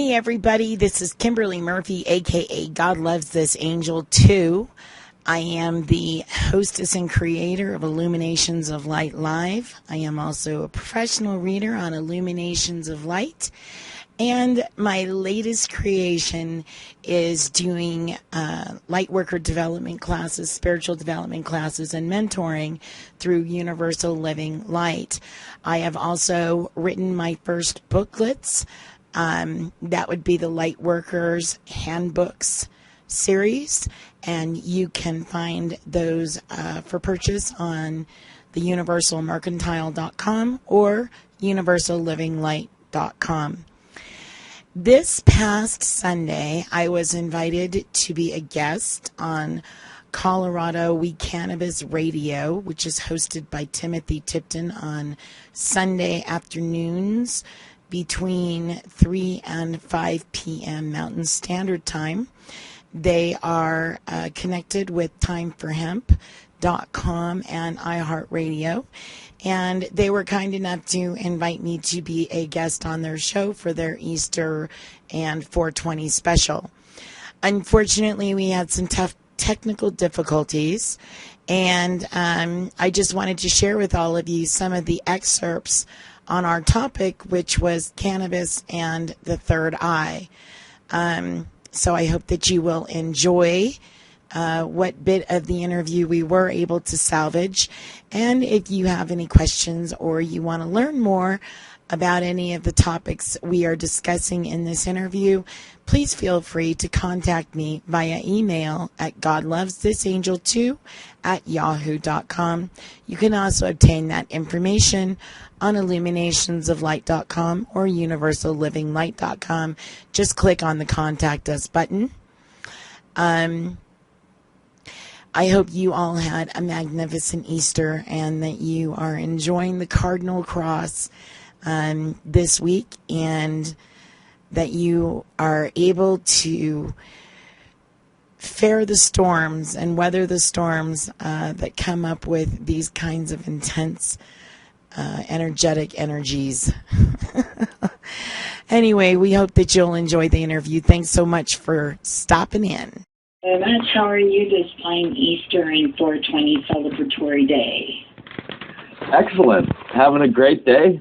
Hey everybody, this is Kimberly Murphy, aka God Loves This Angel too. I am the hostess and creator of Illuminations of Light Live. I am also a professional reader on Illuminations of Light. And my latest creation is doing lightworker development classes, spiritual development classes, and mentoring through Universal Living Light. I have also written my first booklets. That would be the Lightworkers Handbooks series, and you can find those for purchase on the universalmercantile.com or universallivinglight.com. This past Sunday, I was invited to be a guest on Colorado We Cannabis Radio, which is hosted by Tim Tipton on Sunday afternoons between 3 and 5 p.m. Mountain Standard Time. They are connected with timeforhemp.com and iHeartRadio. And they were kind enough to invite me to be a guest on their show for their Easter and 420 special. Unfortunately, we had some tough technical difficulties, and I just wanted to share with all of you some of the excerpts on our topic, which was cannabis and the third eye. So I hope that you will enjoy what bit of the interview we were able to salvage. And if you have any questions or you want to learn more about any of the topics we are discussing in this interview, please feel free to contact me via email at godlovesthisangel2@yahoo.com. You can also obtain that information on illuminationsoflight.com or universallivinglight.com. Just click on the Contact Us button. I hope you all had a magnificent Easter and that you are enjoying the Cardinal Cross this week, and that you are able to fare the storms and weather the storms that come up with these kinds of intense energetic energies. Anyway, we hope that you'll enjoy the interview. Thanks so much for stopping in. Matt, how are you this fine Easter and 420 celebratory day? Excellent. Having a great day.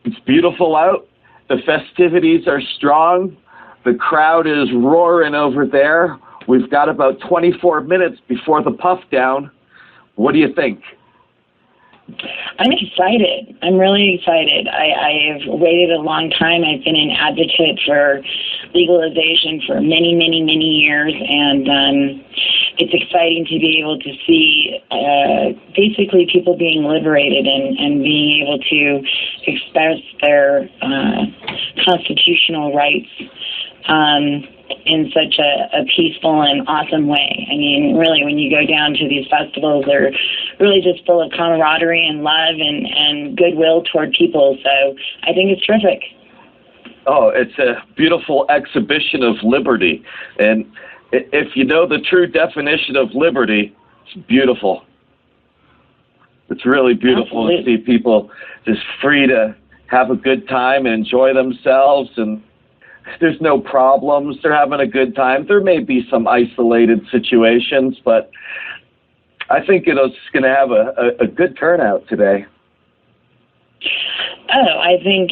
It's beautiful out. The festivities are strong. The crowd is roaring over there. We've got about 24 minutes before the puff down. What do you think? I'm excited. I'm really excited. I've waited a long time. I've been an advocate for legalization for many, many, many years, and it's exciting to be able to see basically people being liberated and being able to express their constitutional rights in such a peaceful and awesome way. I mean, really, when you go down to these festivals, they're really just full of camaraderie and love and goodwill toward people. So I think it's terrific. Oh, it's a beautiful exhibition of liberty. And if you know the true definition of liberty, it's beautiful. It's really beautiful to see people just free to have a good time and enjoy themselves, and there's no problems. They're having a good time. There may be some isolated situations, but I think it's going to have a good turnout today. Oh, I think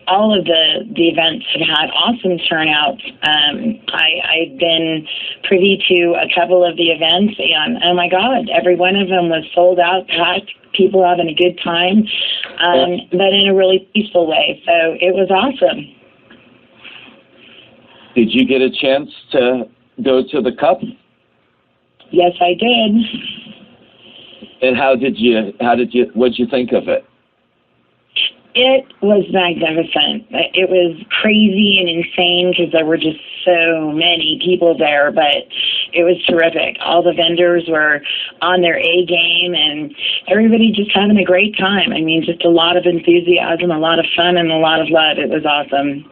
all of the events have had awesome turnouts. I've been privy to a couple of the events, and oh my God, every one of them was sold out, packed, people having a good time, but in a really peaceful way. So it was awesome. Did you get a chance to go to the Cup? Yes, I did. And what'd you think of it? It was magnificent. It was crazy and insane because there were just so many people there, but it was terrific. All the vendors were on their A game, and everybody just having a great time. I mean, just a lot of enthusiasm, a lot of fun, and a lot of love. It was awesome.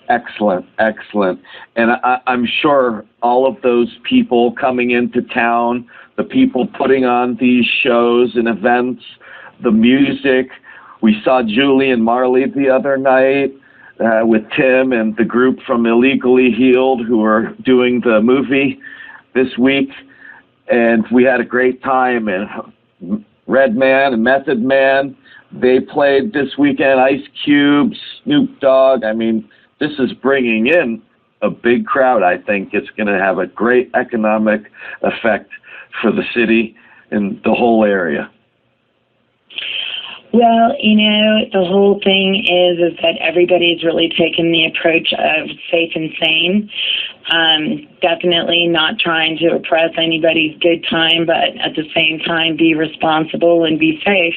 Excellent, excellent. And I'm sure all of those people coming into town, the people putting on these shows and events, the music, We saw Julie and Marley the other night with Tim and the group from Illegally Healed who are doing the movie this week. And we had a great time. And Redman and Method Man, they played this weekend. Ice Cube, Snoop Dogg. I mean, this is bringing in a big crowd. I think it's going to have a great economic effect for the city and the whole area. Well, you know, the whole thing is that everybody's really taken the approach of safe and sane. Definitely not trying to oppress anybody's good time, but at the same time be responsible and be safe.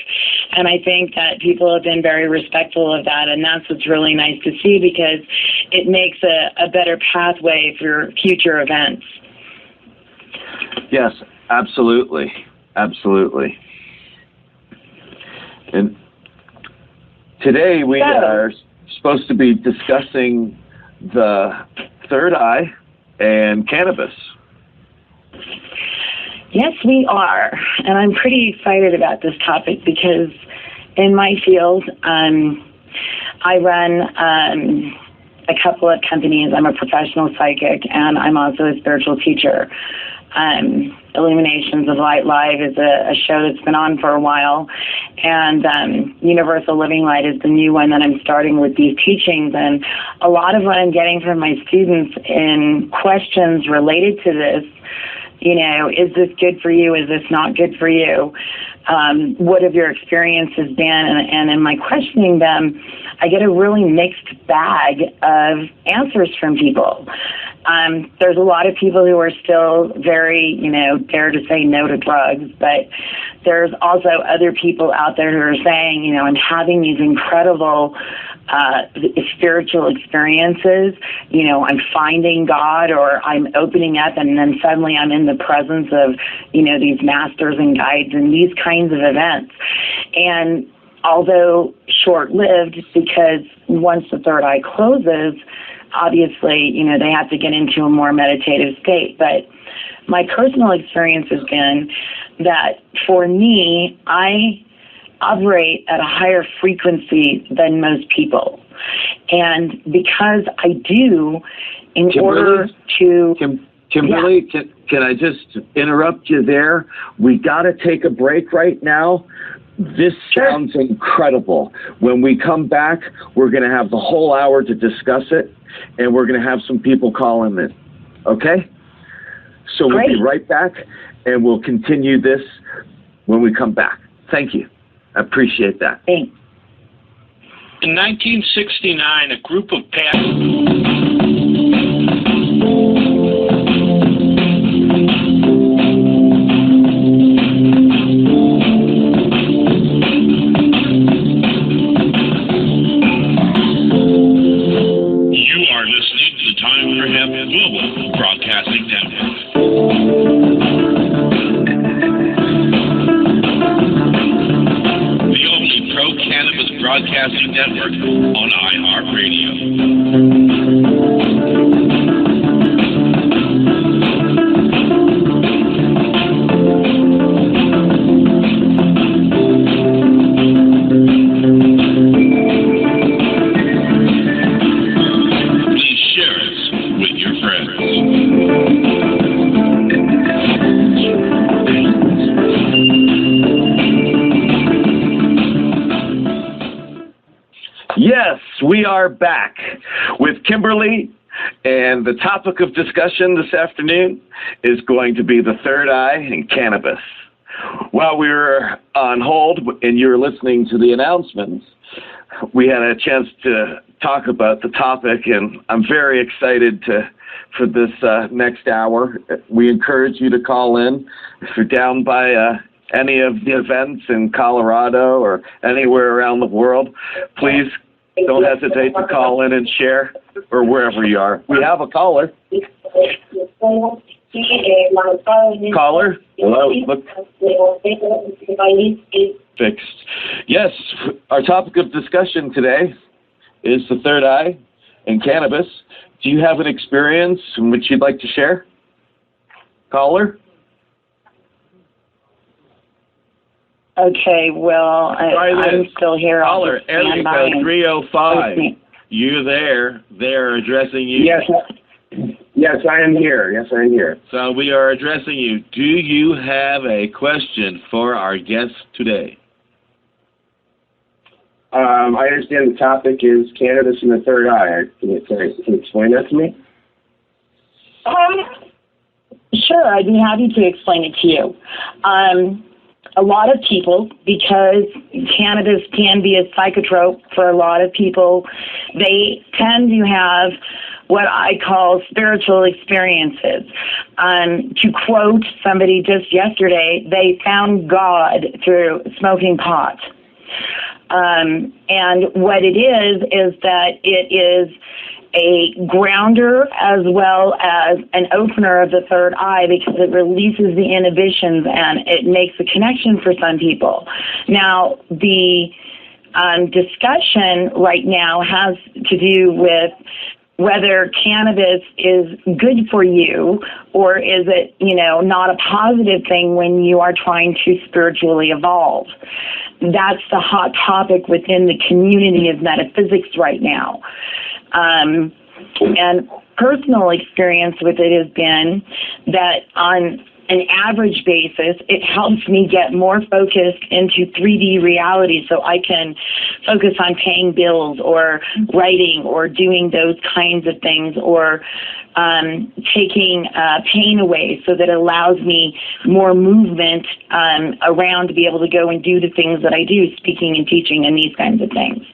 And I think that people have been very respectful of that, and that's what's really nice to see because it makes a better pathway for future events. Yes, absolutely. Absolutely. And today we are supposed to be discussing the third eye and cannabis. Yes, we are. And I'm pretty excited about this topic because in my field, I run a couple of companies. I'm a professional psychic, and I'm also a spiritual teacher. Illuminations of Light Live is a show that's been on for a while, and Universal Living Light is the new one that I'm starting with these teachings. And a lot of what I'm getting from my students in questions related to this, you know, is this good for you? Is this not good for you? What have your experiences been? And in my questioning them, I get a really mixed bag of answers from people. There's a lot of people who are still very, you know, dare to say no to drugs, but there's also other people out there who are saying, you know, I'm having these incredible spiritual experiences, you know, I'm finding God, or I'm opening up and then suddenly I'm in the presence of, you know, these masters and guides and these kinds of events. And although short-lived, because once the third eye closes, obviously, you know, they have to get into a more meditative state. But my personal experience has been that for me, I operate at a higher frequency than most people. And because I do, in order to... Kimberly, yeah. Can I just interrupt you there? We got to take a break right now. This sounds incredible. When we come back, we're going to have the whole hour to discuss it, and we're going to have some people call in. Okay? So we'll be right back, and we'll continue this when we come back. Thank you. I appreciate that. Thanks. In 1969, a group of Broadcasting Network. The only pro-cannabis broadcasting network on iHeartRadio. Yes, we are back with Kimberly, and the topic of discussion this afternoon is going to be the third eye and cannabis. While we were on hold and you were listening to the announcements, we had a chance to talk about the topic, and I'm very excited for this next hour. We encourage you to call in if you're down by any of the events in Colorado or anywhere around the world. Please don't hesitate to call in and share, or wherever you are. We have a caller. Caller? Hello? Look. Fixed. Yes, our topic of discussion today is the third eye and cannabis. Do you have an experience in which you'd like to share? Caller? Okay, well, I'm still here. Caller, area code 305. You there? They're addressing you. Yes, I am here. Yes, I am here. So we are addressing you. Do you have a question for our guest today? I understand the topic is cannabis in the third eye. Can you explain that to me? Sure, I'd be happy to explain it to you. A lot of people, because cannabis can be a psychotrope for a lot of people, they tend to have what I call spiritual experiences. To quote somebody just yesterday, they found God through smoking pot. And what it is that it is a grounder as well as an opener of the third eye, because it releases the inhibitions and it makes a connection for some people. Now, the discussion right now has to do with whether cannabis is good for you, or is it, not a positive thing when you are trying to spiritually evolve. That's the hot topic within the community of metaphysics right now. And personal experience with it has been that on an average basis, it helps me get more focused into 3D reality, so I can focus on paying bills or writing or doing those kinds of things, or taking pain away, so that it allows me more movement around to be able to go and do the things that I do, speaking and teaching and these kinds of things.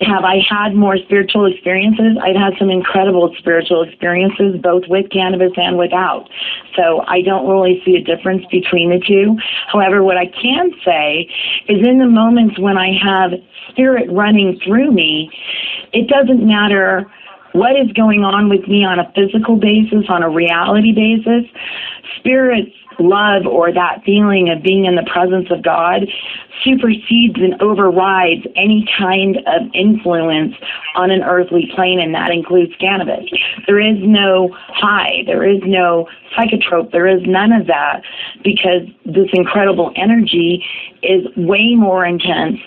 Have I had more spiritual experiences? I've had some incredible spiritual experiences, both with cannabis and without. So I don't really see a difference between the two. However, what I can say is in the moments when I have spirit running through me, it doesn't matter what is going on with me on a physical basis, on a reality basis. Spirit's love, or that feeling of being in the presence of God, supersedes and overrides any kind of influence on an earthly plane, and that includes cannabis. There is no high, there is no psychotrope, there is none of that, because this incredible energy is way more intense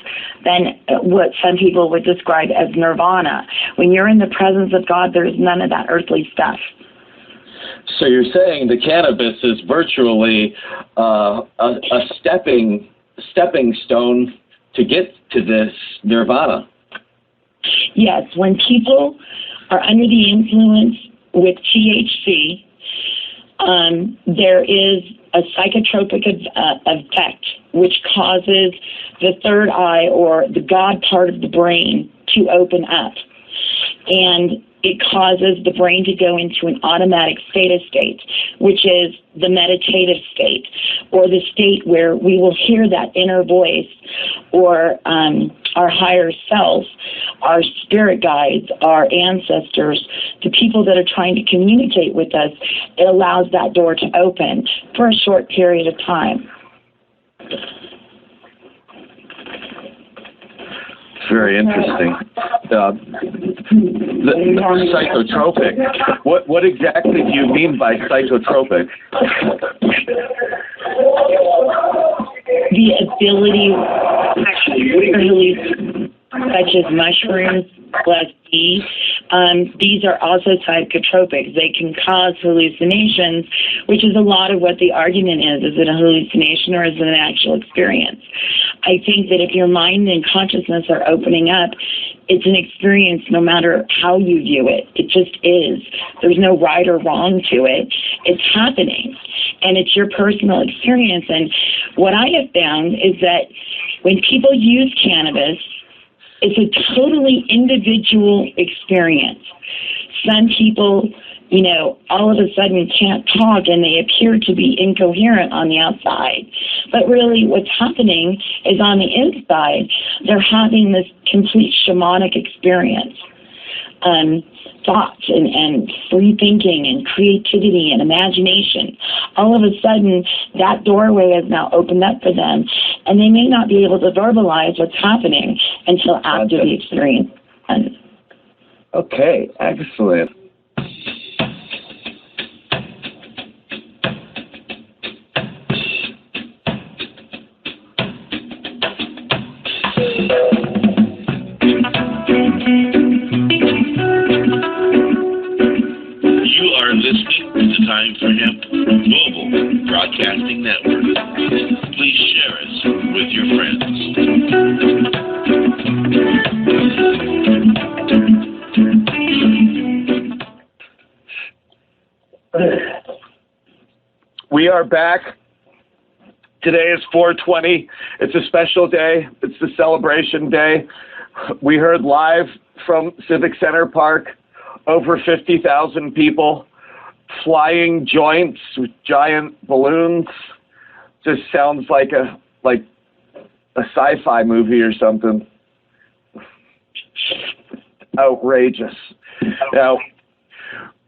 than what some people would describe as nirvana. When you're in the presence of God, there's none of that earthly stuff. So you're saying the cannabis is virtually a stepping stone to get to this nirvana. Yes, when people are under the influence with THC, there is a psychotropic effect which causes the third eye, or the God part of the brain, to open up. And it causes the brain to go into an automatic theta state, which is the meditative state, or the state where we will hear that inner voice, or our higher self, our spirit guides, our ancestors, the people that are trying to communicate with us. It allows that door to open for a short period of time. Very interesting. The psychotropic. What exactly do you mean by psychotropic? The ability to release, such as mushrooms, LSD. These are also psychotropic. They can cause hallucinations, which is a lot of what the argument is. Is it a hallucination, or is it an actual experience? I think that if your mind and consciousness are opening up, it's an experience no matter how you view it. It just is. There's no right or wrong to it. It's happening, and it's your personal experience. And what I have found is that when people use cannabis, it's a totally individual experience. Some people, all of a sudden can't talk, and they appear to be incoherent on the outside. But really what's happening is on the inside, they're having this complete shamanic experience. Thoughts and free thinking and creativity and imagination. All of a sudden, that doorway has now opened up for them, and they may not be able to verbalize what's happening until after the experience ends. Okay, excellent. We are back. Today is 4/20. It's a special day. It's the celebration day. We heard live from Civic Center Park, over 50,000 people, flying joints with giant balloons. Just sounds like a sci-fi movie or something. Outrageous. Now,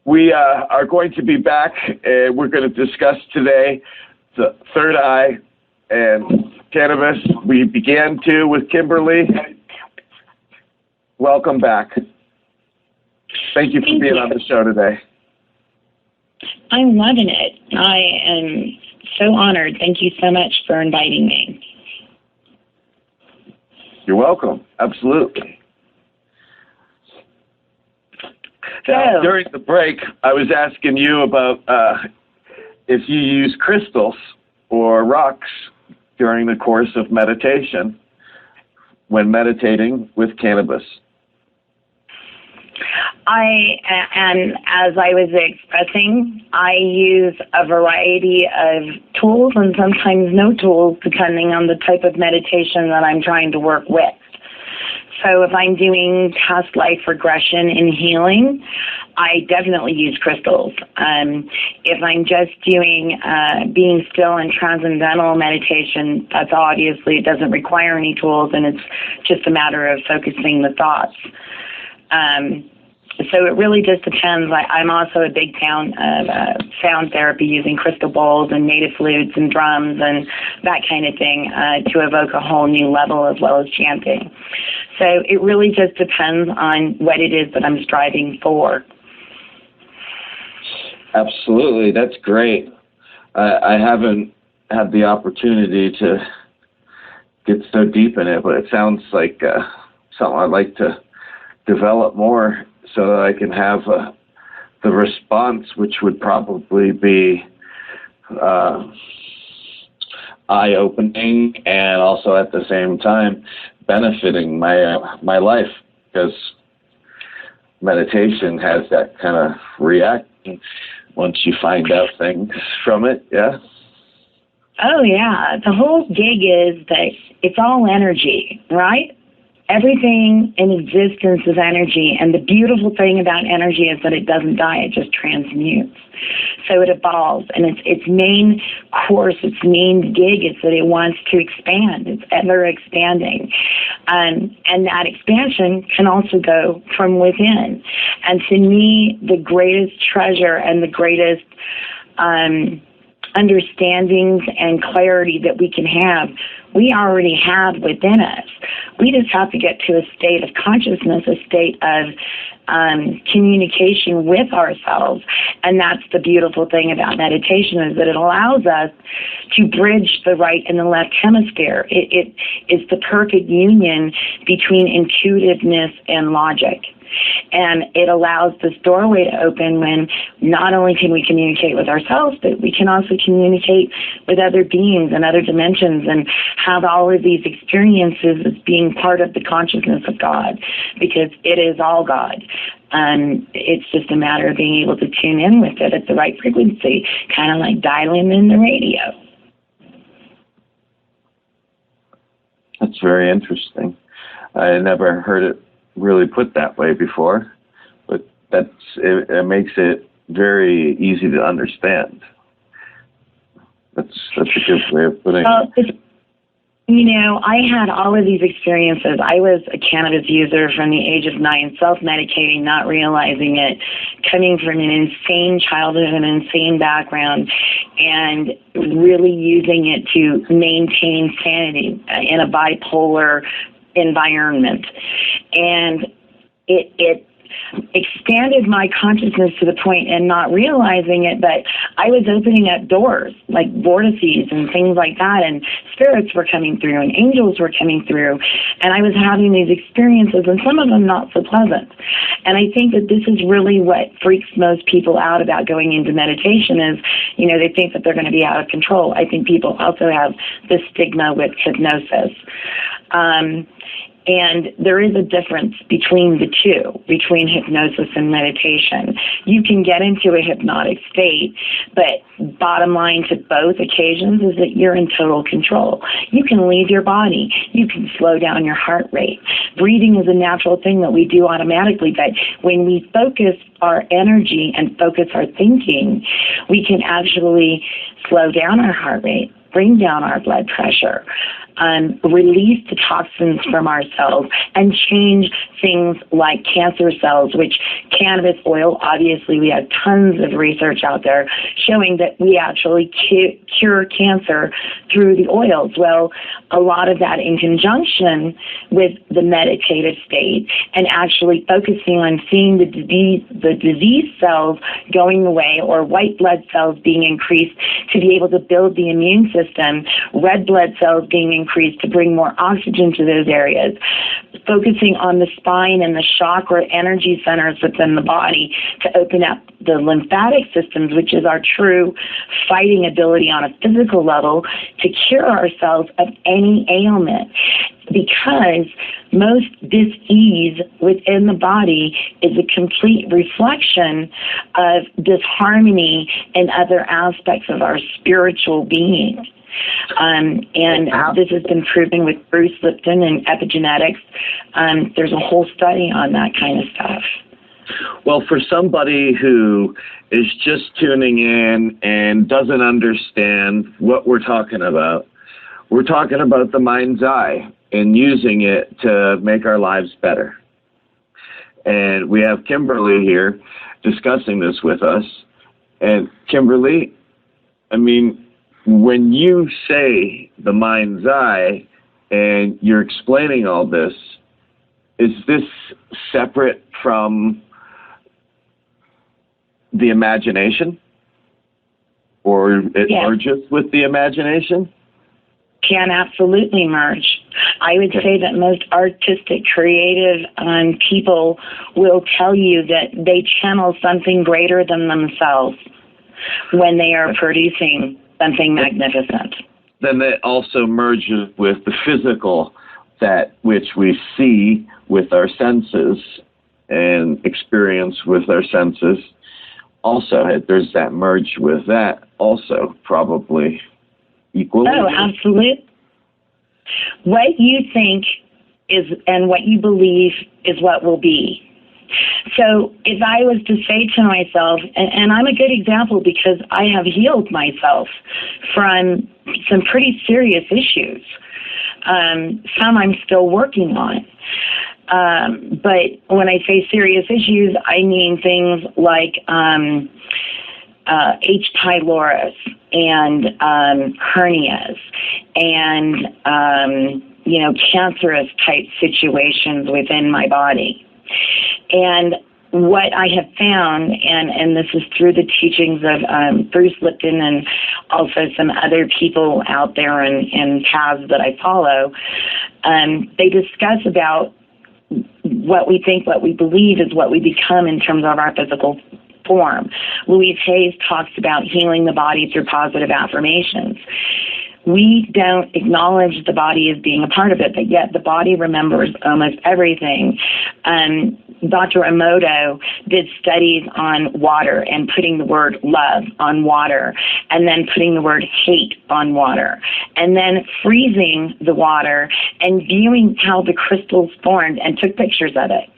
we are going to be back, and we're going to discuss today the third eye and cannabis. We began to with Kimberly. Welcome back. Thank you for being on the show today. I'm loving it. I am so honored. Thank you so much for inviting me. You're welcome. Absolutely. Now, during the break, I was asking you about if you use crystals or rocks during the course of meditation when meditating with cannabis. And as I was expressing, I use a variety of tools and sometimes no tools depending on the type of meditation that I'm trying to work with. So if I'm doing past life regression and healing, I definitely use crystals. If I'm just doing being still and transcendental meditation, that's obviously, it doesn't require any tools, and it's just a matter of focusing the thoughts. So it really just depends. I'm also a big fan of sound therapy, using crystal bowls and native flutes and drums and that kind of thing to evoke a whole new level, as well as chanting. So it really just depends on what it is that I'm striving for. Absolutely. That's great. I haven't had the opportunity to get so deep in it, but it sounds like something I'd like to develop more, so that I can have the response, which would probably be eye-opening and also at the same time benefiting my life, because meditation has that kind of reaction once you find out things from it. Yeah. Oh yeah, the whole gig is that it's all energy, right? Everything in existence is energy, and the beautiful thing about energy is that it doesn't die, it just transmutes. So it evolves, and its main course, its main gig is that it wants to expand. It's ever expanding. And that expansion can also go from within. And to me, the greatest treasure and the greatest understandings and clarity that we can have, we already have within us. We just have to get to a state of consciousness, a state of communication with ourselves. And that's the beautiful thing about meditation, is that it allows us to bridge the right and the left hemisphere. It is the perfect union between intuitiveness and logic. And it allows this doorway to open when not only can we communicate with ourselves, but we can also communicate with other beings and other dimensions, and have all of these experiences as being part of the consciousness of God, because it is all God. It's just a matter of being able to tune in with it at the right frequency, kind of like dialing in the radio. That's very interesting. I never heard it really put that way before, but it makes it very easy to understand. That's a good way of putting it. You know, I had all of these experiences. I was a cannabis user from the age of 9, self-medicating, not realizing it, coming from an insane childhood, an insane background, and really using it to maintain sanity in a bipolar environment. And it expanded my consciousness to the point, and not realizing it, but I was opening up doors like vortices and things like that, and spirits were coming through and angels were coming through, and I was having these experiences, and some of them not so pleasant. And I think that this is really what freaks most people out about going into meditation is, you know, they think that they're going to be out of control. I think people also have this stigma with hypnosis. And there is a difference between the two, between hypnosis and meditation. You can get into a hypnotic state, but bottom line to both occasions is that you're in total control. You can leave your body. You can slow down your heart rate. Breathing is a natural thing that we do automatically, but when we focus our energy and focus our thinking, we can actually slow down our heart rate, bring down our blood pressure, release the toxins from our cells, and change things like cancer cells, which cannabis oil, obviously we have tons of research out there showing that we actually cure cancer through the oils. Well, a lot of that in conjunction with the meditative state and actually focusing on seeing the disease cells going away, or white blood cells being increased to be able to build the immune system, red blood cells being increased to bring more oxygen to those areas, focusing on the spine and the chakra energy centers within the body to open up the lymphatic systems, which is our true fighting ability on a physical level to cure ourselves of any ailment. Because most dis-ease within the body is a complete reflection of disharmony in other aspects of our spiritual being. And this has been proven with Bruce Lipton and epigenetics. There's a whole study on that kind of stuff. Well, for somebody who is just tuning in and doesn't understand what we're talking about the mind's eye and using it to make our lives better. And we have Kimberly here discussing this with us. And Kimberly, I mean, when you say the mind's eye and you're explaining all this, is this separate from the imagination? Or it merges with the imagination? Can absolutely merge. I would say that most artistic, creative people will tell you that they channel something greater than themselves when they are producing something magnificent. Then it also merges with the physical, that which we see with our senses and experience with our senses. Also, there's that merge with that also, probably equally. Oh, absolutely. What you think is, and what you believe is what will be. So if I was to say to myself, and I'm a good example because I have healed myself from some pretty serious issues. Some I'm still working on. But when I say serious issues, I mean things like H. pylorus and hernias and, cancerous type situations within my body. And what I have found, and this is through the teachings of Bruce Lipton and also some other people out there in paths that I follow, they discuss about what we think, what we believe is what we become in terms of our physical form. Louise Hayes talks about healing the body through positive affirmations. We don't acknowledge the body as being a part of it, but yet the body remembers almost everything. Dr. Emoto did studies on water and putting the word love on water, and then putting the word hate on water, and then freezing the water and viewing how the crystals formed, and took pictures of it.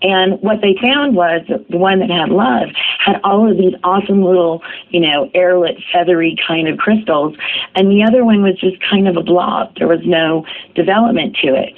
And what they found was that the one that had love had all of these awesome little, airlit, feathery kind of crystals, and the other one was just kind of a blob. There was no development to it.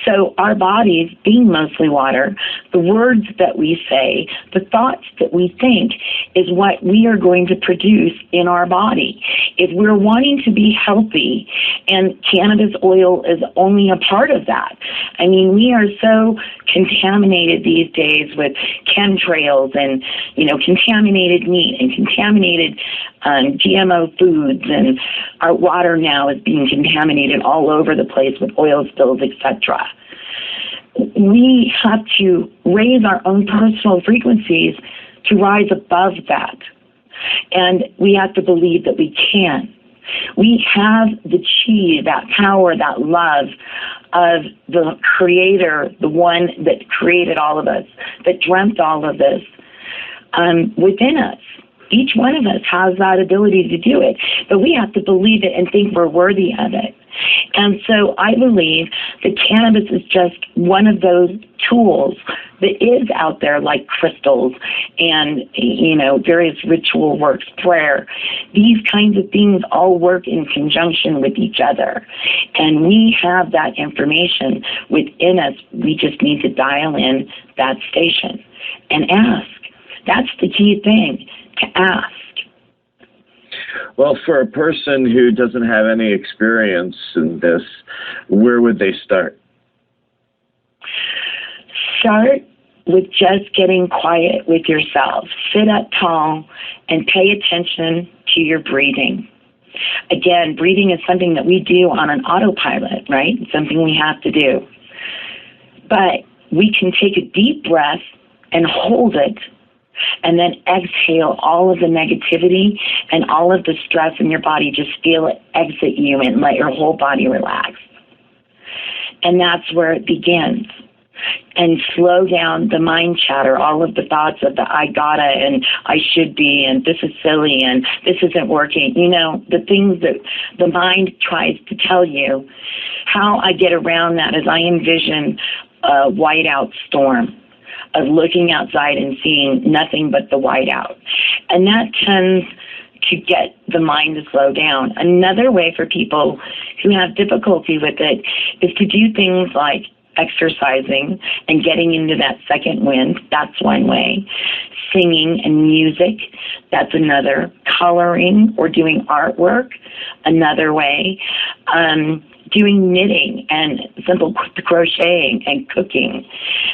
So our bodies, being mostly water, the words that we say, the thoughts that we think is what we are going to produce in our body. If we're wanting to be healthy, and cannabis oil is only a part of that. I mean, we are so contaminated these days with chemtrails and, contaminated meat and contaminated GMO foods, and our water now is being contaminated all over the place with oil spills, etc. We have to raise our own personal frequencies to rise above that. And we have to believe that we can. We have the chi, that power, that love of the Creator, the one that created all of us, that dreamt all of this, within us. Each one of us has that ability to do it, but we have to believe it and think we're worthy of it. And so I believe that cannabis is just one of those tools that is out there, like crystals and, various ritual works, prayer. These kinds of things all work in conjunction with each other. And we have that information within us. We just need to dial in that station and ask. That's the key thing, to ask. Well, for a person who doesn't have any experience in this, where would they start? Start with just getting quiet with yourself. Sit up tall and pay attention to your breathing. Again, breathing is something that we do on an autopilot, right? It's something we have to do. But we can take a deep breath and hold it, and then exhale all of the negativity and all of the stress in your body. Just feel it exit you and let your whole body relax. And that's where it begins. And slow down the mind chatter, all of the thoughts of the I gotta and I should be and this is silly and this isn't working. The things that the mind tries to tell you. How I get around that is I envision a whiteout storm, of looking outside and seeing nothing but the whiteout. And that tends to get the mind to slow down. Another way for people who have difficulty with it is to do things like exercising and getting into that second wind. That's one way. Singing and music, that's another. Coloring or doing artwork, another way. Doing knitting and simple crocheting and cooking,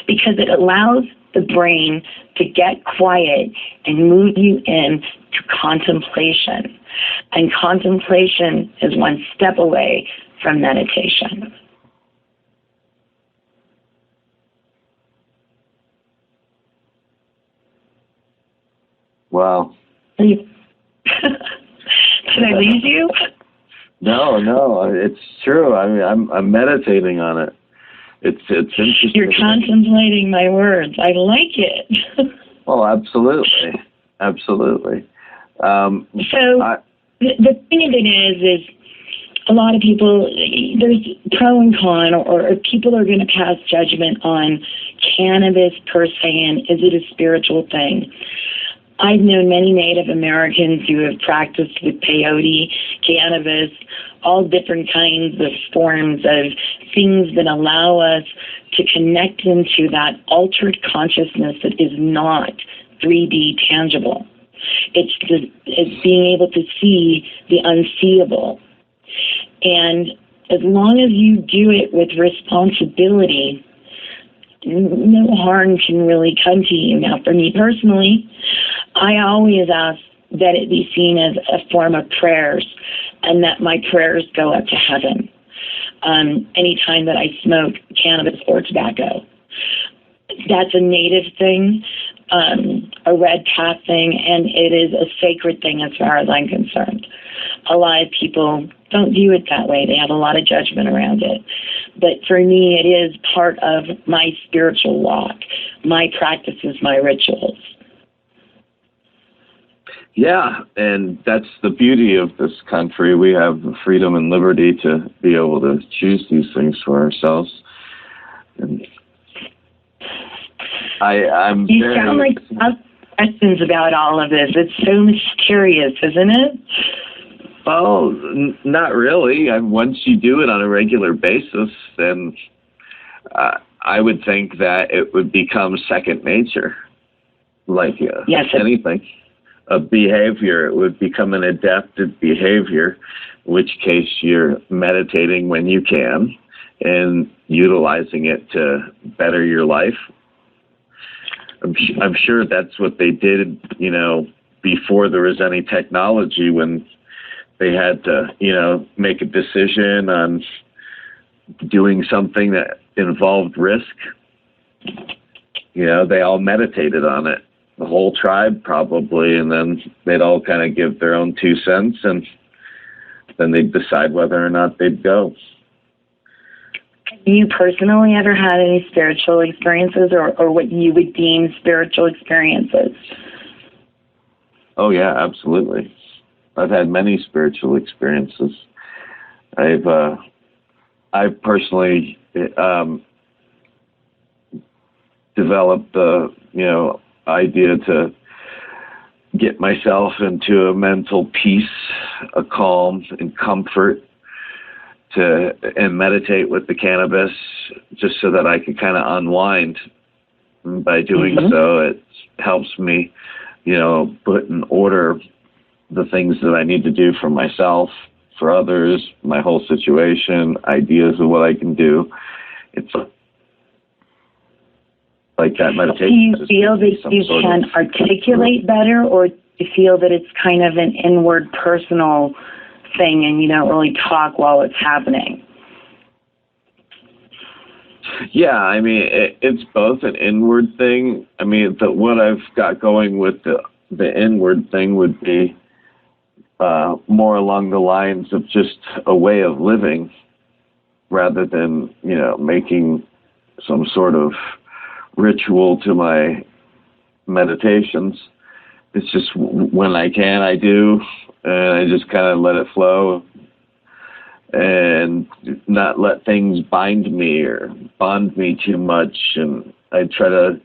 because it allows the brain to get quiet and move you into contemplation. And contemplation is one step away from meditation. Wow. Did I lose you? No, it's true. I mean, I'm meditating on it. It's interesting. You're contemplating my words. I like it. Oh, absolutely. The thing of it is a lot of people, there's pro and con, or people are going to pass judgment on cannabis per se, and is it a spiritual thing? I've known many Native Americans who have practiced with peyote, cannabis, all different kinds of forms of things that allow us to connect into that altered consciousness that is not 3D tangible. It's being able to see the unseeable. And as long as you do it with responsibility, no harm can really come to you. Now, for me personally, I always ask that it be seen as a form of prayers, and that my prayers go up to heaven anytime that I smoke cannabis or tobacco. That's a native thing, a red path thing, and it is a sacred thing as far as I'm concerned. A lot of people don't view it that way. They have a lot of judgment around it. But for me, it is part of my spiritual walk, my practices, my rituals. Yeah, and that's the beauty of this country. We have the freedom and liberty to be able to choose these things for ourselves. And I'm You sound like you have questions about all of this. It's so mysterious, isn't it? Oh, not really. Once you do it on a regular basis, then I would think that it would become second nature, like yes, anything. A behavior, it would become an adaptive behavior, in which case you're meditating when you can and utilizing it to better your life. I'm sure that's what they did, before there was any technology, when they had to, make a decision on doing something that involved risk. They all meditated on it. The whole tribe probably, and then they'd all kind of give their own 2 cents, and then they'd decide whether or not they'd go. Have you personally ever had any spiritual experiences or what you would deem spiritual experiences? Oh, yeah, absolutely. I've had many spiritual experiences. I've personally developed the idea to get myself into a mental peace, a calm and comfort, and meditate with the cannabis, just so that I could kind of unwind. And by doing so, it helps me, put in order the things that I need to do for myself, for others, my whole situation, ideas of what I can do. It's like that meditation. Do you feel that you can articulate better, or do you feel that it's kind of an inward personal thing and you don't really talk while it's happening? Yeah, I mean, it's both an inward thing. I mean, what I've got going with the inward thing would be more along the lines of just a way of living rather than, making some sort of ritual to my meditations. It's just when I can, I do, and I just kind of let it flow and not let things bind me or bond me too much. And I try to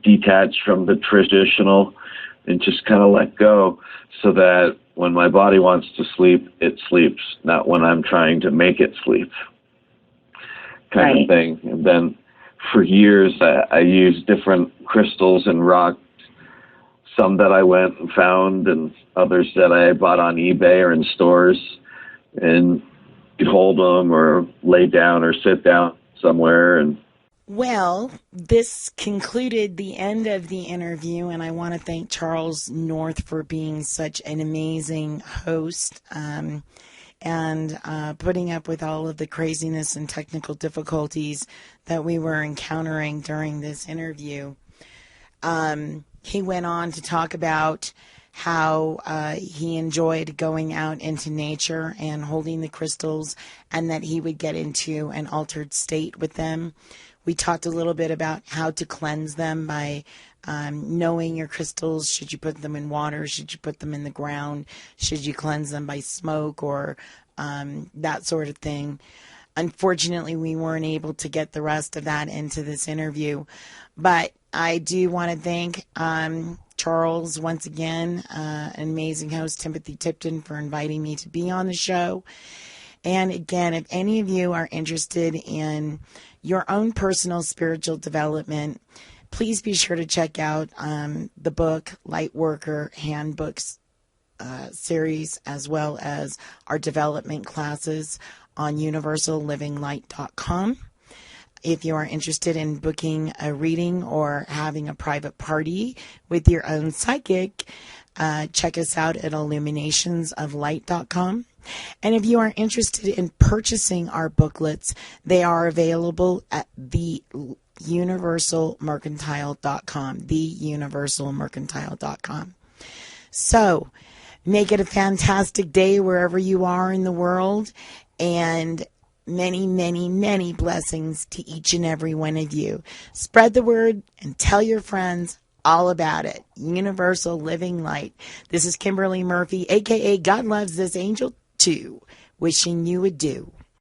detach from the traditional and just kind of let go, so that when my body wants to sleep, it sleeps, not when I'm trying to make it sleep, kind of thing. And then for years, I used different crystals and rocks, some that I went and found and others that I bought on eBay or in stores, and you'd hold them or lay down or sit down somewhere. And well, this concluded the end of the interview, and I want to thank Charles North for being such an amazing host and putting up with all of the craziness and technical difficulties that we were encountering during this interview. He went on to talk about how he enjoyed going out into nature and holding the crystals, and that he would get into an altered state with them. We talked a little bit about how to cleanse them by knowing your crystals. Should you put them in water? Should you put them in the ground? Should you cleanse them by smoke or that sort of thing? Unfortunately, we weren't able to get the rest of that into this interview. But I do want to thank Charles once again, an amazing host, Tim Tipton, for inviting me to be on the show. And again, if any of you are interested in your own personal spiritual development, please be sure to check out the book Lightworker Handbooks series, as well as our development classes on universallivinglight.com. If you are interested in booking a reading or having a private party with your own psychic, check us out at illuminationsoflight.com. And if you are interested in purchasing our booklets, they are available at the universalmercantile.com, theuniversalmercantile.com. So make it a fantastic day wherever you are in the world, and many, many, many blessings to each and every one of you. Spread the word and tell your friends all about it. Universal Living Light. This is Kimberly Murphy, a.k.a. God Loves This Angel too, wishing you would do.